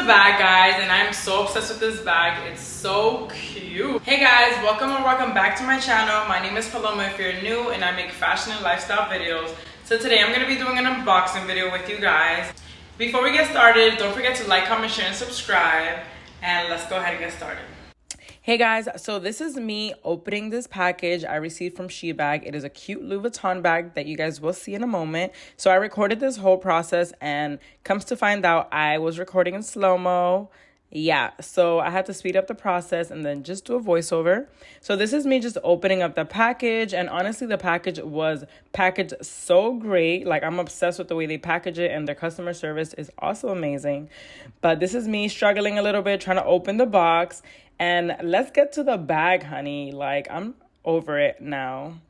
bag, guys, and I'm so obsessed with this bag. It's so cute. Hey guys, welcome back to my channel. My name is Paloma if you're new, and I make fashion and lifestyle videos. So today I'm going to be doing an unboxing video with you guys. Before we get started, don't forget to like, comment, share, and subscribe. And let's go ahead and get started. Hey guys, so this is me opening this package I received from Shebag. It is a cute Louis Vuitton bag that you guys will see in a moment. So I recorded this whole process, and comes to find out I was recording in slow-mo. Yeah, so I had to speed up the process and then just do a voiceover. So this is me just opening up the package, and honestly the package was packaged so great. Like, I'm obsessed with the way they package it, and their customer service is also amazing. But this is me struggling a little bit trying to open the box. And let's get to the bag, honey. Like, I'm over it now.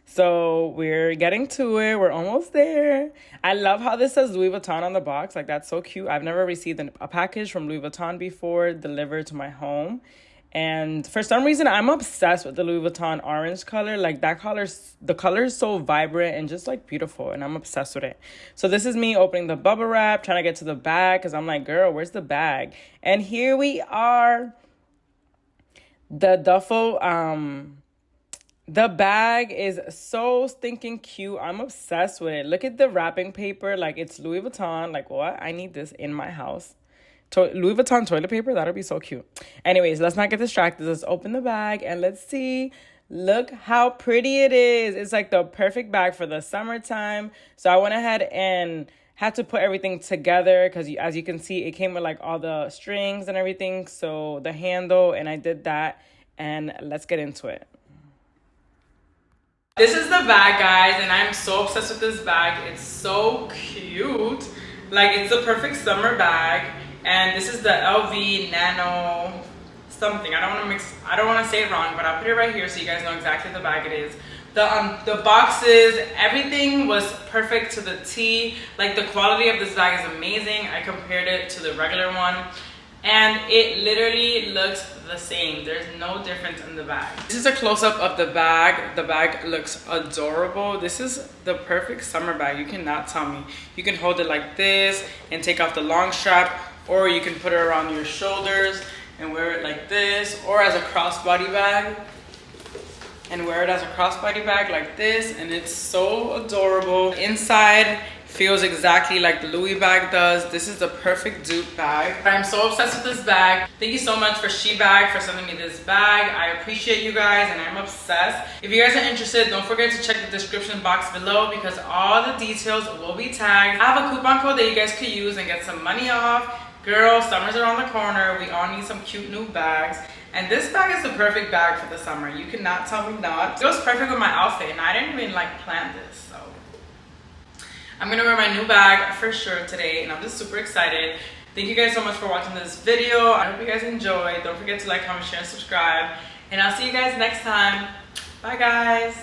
So we're getting to it. We're almost there. I love how this says Louis Vuitton on the box. Like, that's so cute. I've never received a package from Louis Vuitton before delivered to my home. And for some reason, I'm obsessed with the Louis Vuitton orange color. Like, the color is so vibrant and just like beautiful, and I'm obsessed with it. So this is me opening the bubble wrap, trying to get to the bag, because I'm like, girl, where's the bag? And here we are. The duffel, the bag is so stinking cute. I'm obsessed with it. Look at the wrapping paper. Like, it's Louis Vuitton. Like, what? I need this in my house. Louis Vuitton toilet paper, that'll be so cute. Anyways, let's not get distracted. Let's open the bag and let's see. Look how pretty it is. It's like the perfect bag for the summertime. So I went ahead and had to put everything together because, as you can see, it came with like all the strings and everything. So the handle, and I did that. And let's get into it. This is the bag, guys, and I'm so obsessed with this bag. It's so cute. Like, it's the perfect summer bag. And this is the LV Nano something. I don't want to say it wrong, but I'll put it right here so you guys know exactly the bag it is. The boxes, everything was perfect to the T. Like, the quality of this bag is amazing. I compared it to the regular one, and it literally looks the same. There's no difference in the bag. This is a close-up of the bag. The bag looks adorable. This is the perfect summer bag. You cannot tell me. You can hold it like this and take off the long strap, or you can put it around your shoulders and wear it like this, or as a crossbody bag. And wear it as a crossbody bag like this, and it's so adorable. Inside feels exactly like the Louis bag does. This is the perfect dupe bag. I'm so obsessed with this bag. Thank you so much for Shebag for sending me this bag. I appreciate you guys, and I'm obsessed. If you guys are interested, don't forget to check the description box below because all the details will be tagged. I have a coupon code that you guys could use and get some money off. Girl, summer's around the corner. We all need some cute new bags. And this bag is the perfect bag for the summer. You cannot tell me not. It goes perfect with my outfit, and I didn't even like plan this, so. I'm gonna wear my new bag for sure today, and I'm just super excited. Thank you guys so much for watching this video. I hope you guys enjoyed. Don't forget to like, comment, share, and subscribe. And I'll see you guys next time. Bye, guys.